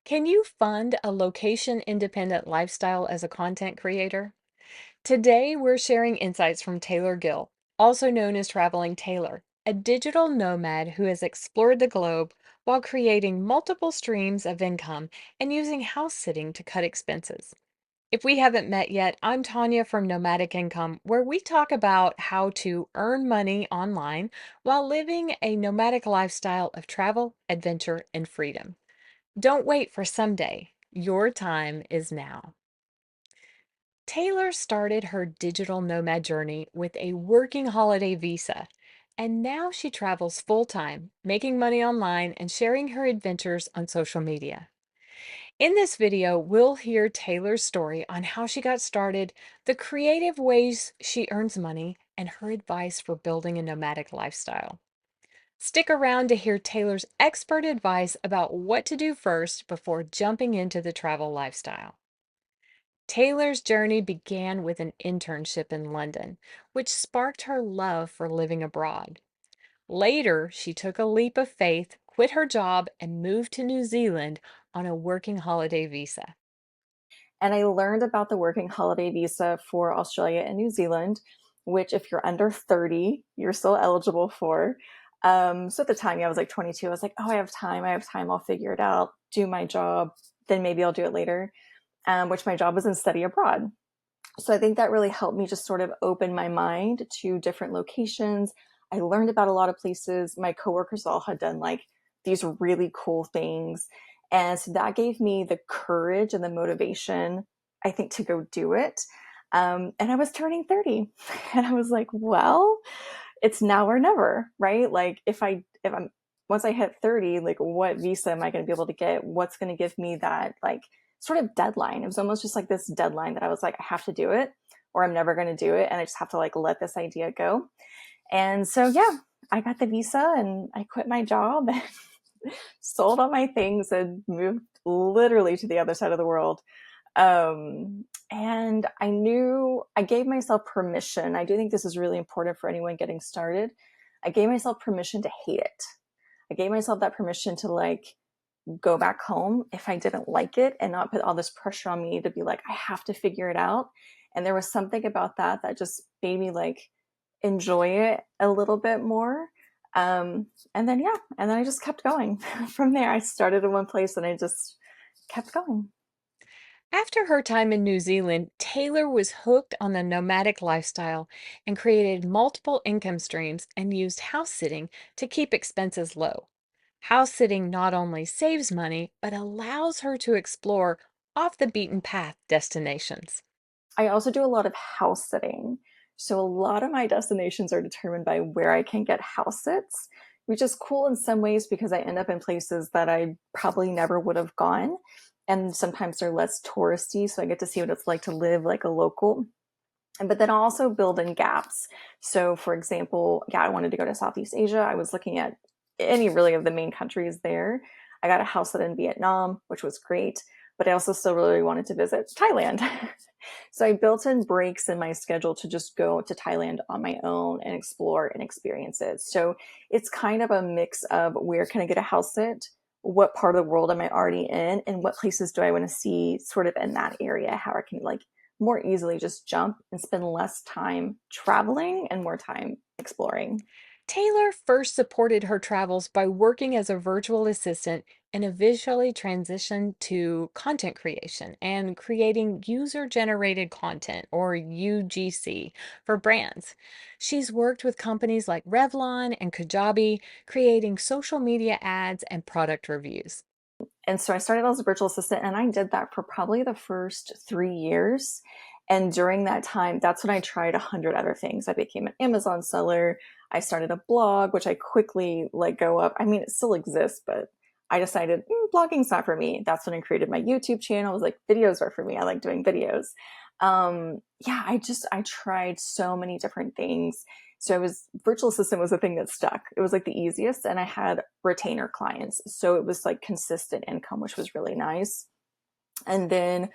Can you fund a location independent lifestyle as a content creator? Today, we're sharing insights from Tayler Gill, also known as Traveling Tayler, a digital nomad who has explored the globe while creating multiple streams of income and using house sitting to cut expenses. If we haven't met yet, I'm Tanya from Nomadic Income, where we talk about how to earn money online while living a nomadic lifestyle of travel, adventure, and freedom. Don't wait for someday. Your time is now. Taylor started her digital nomad journey with a working holiday visa, and now she travels full time, making money online and sharing her adventures on social media. In this video, we'll hear Taylor's story on how she got started, the creative ways she earns money, and her advice for building a nomadic lifestyle. Stick around to hear Taylor's expert advice about what to do first before jumping into the travel lifestyle. Taylor's journey began with an internship in London, which sparked her love for living abroad. Later, she took a leap of faith, quit her job, and moved to New Zealand on a working holiday visa. And I learned about the working holiday visa for Australia and New Zealand, which, if you're under 30, you're still eligible for. So at the time, I was like 22. I was like, oh, I have time. I have time. I'll figure it out, do my job. Then maybe I'll do it later, which my job was in study abroad. So I think that really helped me just sort of open my mind to different locations. I learned about a lot of places. My coworkers all had done like these really cool things. And so that gave me the courage and the motivation, I think, to go do it. And I was turning 30 and I was like, well, it's now or never, right? Like if I'm, once I hit 30, like what visa am I going to be able to get? What's going to give me that like sort of deadline? It was almost just like this deadline that I was like, I have to do it or I'm never going to do it. And I just have to like let this idea go. And so, yeah, I got the visa and I quit my job and sold all my things and moved literally to the other side of the world. And I knew I gave myself permission. I do think this is really important for anyone getting started. I gave myself permission to hate it. I gave myself that permission to like go back home if I didn't like it and not put all this pressure on me to be like, I have to figure it out. And there was something about that that just made me like enjoy it a little bit more. And then, yeah, and then I just kept going from there. I started in one place and I just kept going. After her time in New Zealand, Taylor was hooked on the nomadic lifestyle and created multiple income streams and used house sitting to keep expenses low. House sitting not only saves money, but allows her to explore off the beaten path destinations. I also do a lot of house sitting. So a lot of my destinations are determined by where I can get house sits, which is cool in some ways because I end up in places that I probably never would have gone. And sometimes they're less touristy. So I get to see what it's like to live like a local. But then I'll also build in gaps. So for example, yeah, I wanted to go to Southeast Asia. I was looking at any really of the main countries there. I got a house sit in Vietnam, which was great, but I also still really wanted to visit Thailand. So I built in breaks in my schedule to just go to Thailand on my own and explore and experience it. So it's kind of a mix of where can I get a house sit? What part of the world am I already in? And what places do I want to see sort of in that area? How I can like more easily just jump and spend less time traveling and more time exploring. Taylor first supported her travels by working as a virtual assistant and eventually transitioned to content creation and creating user generated content or UGC for brands. She's worked with companies like Revlon and Kajabi, creating social media ads and product reviews. And so I started as a virtual assistant and I did that for probably the first 3 years. And during that time, that's when I tried 100 other things. I became an Amazon seller. I started a blog, which I quickly let go of. I mean, it still exists, but I decided blogging's not for me. That's when I created my YouTube channel. I was like, videos are for me. I like doing videos. Yeah, I tried so many different things. So I was virtual assistant was the thing that stuck. It was like the easiest, and I had retainer clients, so it was like consistent income, which was really nice. And then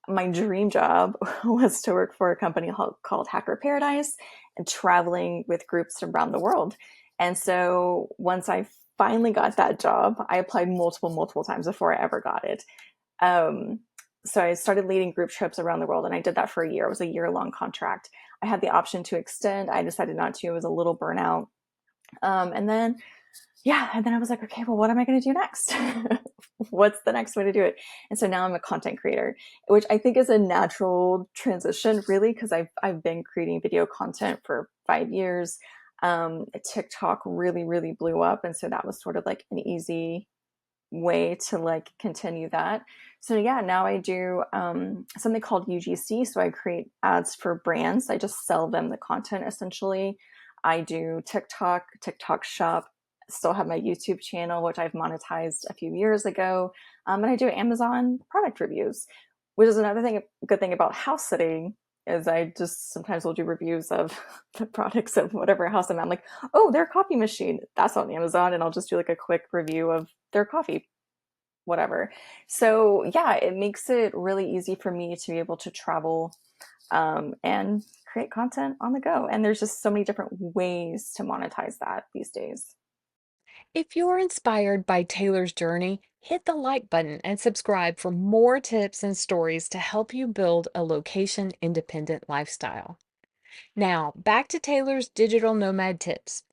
my dream job was to work for a company called Hacker Paradise and traveling with groups around the world. And so once I finally got that job. I applied multiple times before I ever got it. Um, so I started leading group trips around the world, and I did that for a year. It was a year-long contract. I had the option to extend. I decided not to. It was a little burnout. And then, yeah, and then I was like, okay, well, what am I going to do next? What's the next way to do it? And so now I'm a content creator, which I think is a natural transition, really, because I've been creating video content for 5 years. TikTok really blew up, and so that was sort of like an easy way to like continue that. So yeah, now I do something called UGC. So I create ads for brands. I just sell them the content essentially. I do TikTok shop, still have my YouTube channel, which I've monetized a few years ago. And I do Amazon product reviews, which is another thing, good thing about house sitting is I just sometimes will do reviews of the products of whatever house I'm at. I'm like, oh, their coffee machine, that's on Amazon. And I'll just do like a quick review of their coffee, whatever. So yeah, it makes it really easy for me to be able to travel and create content on the go. And there's just so many different ways to monetize that these days. If you're inspired by Taylor's journey, hit the like button and subscribe for more tips and stories to help you build a location independent lifestyle. Now, back to Taylor's digital nomad tips.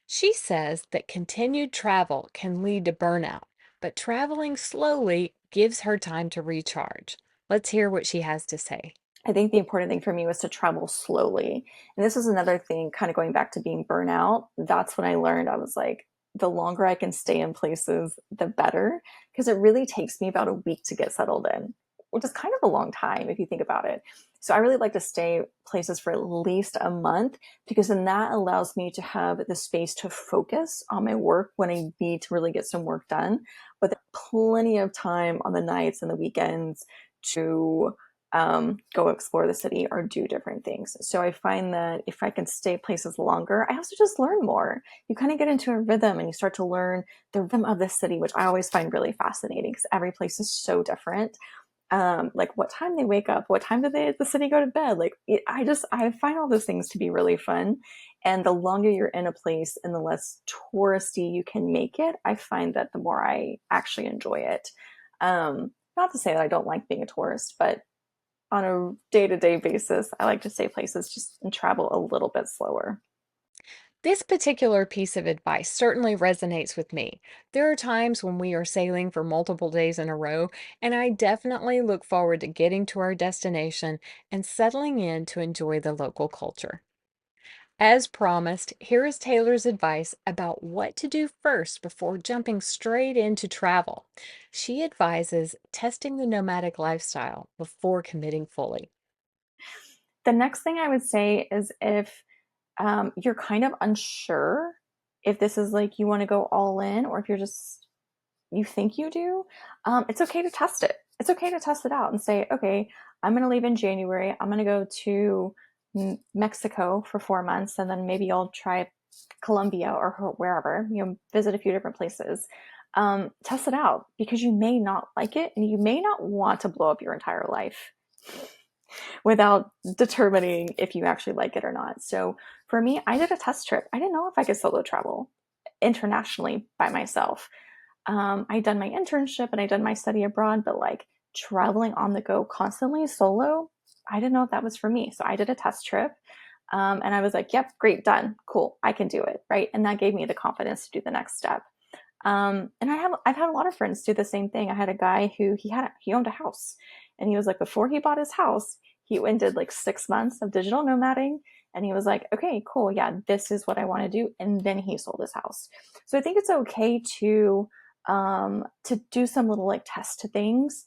She says that continued travel can lead to burnout, but traveling slowly gives her time to recharge. Let's hear what she has to say. I think the important thing for me was to travel slowly. And this is another thing, kind of going back to being burnout. That's when I learned I was like, the longer I can stay in places, the better. Because it really takes me about a week to get settled in, which is kind of a long time if you think about it. So I really like to stay places for at least a month because then that allows me to have the space to focus on my work when I need to really get some work done. But there's plenty of time on the nights and the weekends to go explore the city or do different things. So I find that if I can stay places longer, I also just learn more. You kind of get into a rhythm and you start to learn the rhythm of the city, which I always find really fascinating because every place is so different. Like what time they wake up, what time do the city go to bed? Like I find all those things to be really fun. And the longer you're in a place and the less touristy you can make it, I find that the more I actually enjoy it. Not to say that I don't like being a tourist, but on a day-to-day basis, I like to stay places just and travel a little bit slower. This particular piece of advice certainly resonates with me. There are times when we are sailing for multiple days in a row, and I definitely look forward to getting to our destination and settling in to enjoy the local culture. As promised, here is Taylor's advice about what to do first before jumping straight into travel. She advises testing the nomadic lifestyle before committing fully. The next thing I would say is if you're kind of unsure if this is like you want to go all in or if you think you do, it's okay to test it. It's okay to test it out and say, okay, I'm going to leave in January. I'm going to go to Mexico for 4 months, and then maybe I'll try Colombia or wherever, visit a few different places. Test it out because you may not like it and you may not want to blow up your entire life without determining if you actually like it or not. So for me, I did a test trip. I didn't know if I could solo travel internationally by myself. I'd done my internship and I'd done my study abroad, but like traveling on the go constantly solo, I didn't know if that was for me. So I did a test trip. And I was like, yep, great, done, cool, I can do it, right? And that gave me the confidence to do the next step. And I've had a lot of friends do the same thing. I had a guy who he owned a house, and he was like, before he bought his house, he went and did like 6 months of digital nomading, and he was like, okay, cool, yeah, this is what I want to do, and then he sold his house. So I think it's okay to do some little like test things.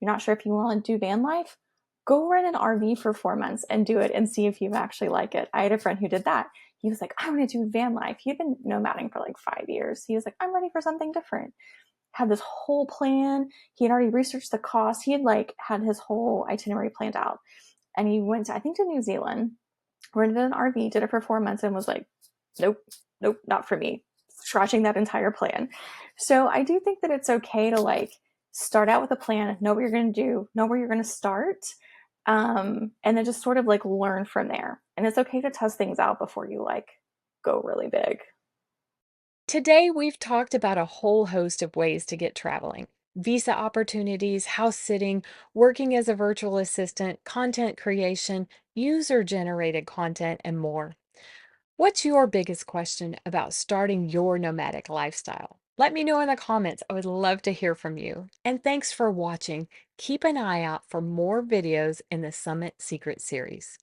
You're not sure if you want to do van life, go rent an RV for 4 months and do it and see if you actually like it. I had a friend who did that. He was like, I want to do van life. He had been nomading for like 5 years. He was like, I'm ready for something different. Had this whole plan. He had already researched the cost. He had like had his whole itinerary planned out. And he went to, I think, to New Zealand, rented an RV, did it for 4 months, and was like, nope, nope, not for me. Scratching that entire plan. So I do think that it's okay to like start out with a plan, know what you're going to do, know where you're going to start, and then just sort of like learn from there. And it's okay to test things out before you like go really big. Today, we've talked about a whole host of ways to get traveling: visa opportunities, house sitting, working as a virtual assistant, content creation, user generated content, and more. What's your biggest question about starting your nomadic lifestyle? Let me know in the comments. I would love to hear from you. And thanks for watching. Keep an eye out for more videos in the Summit Secret series.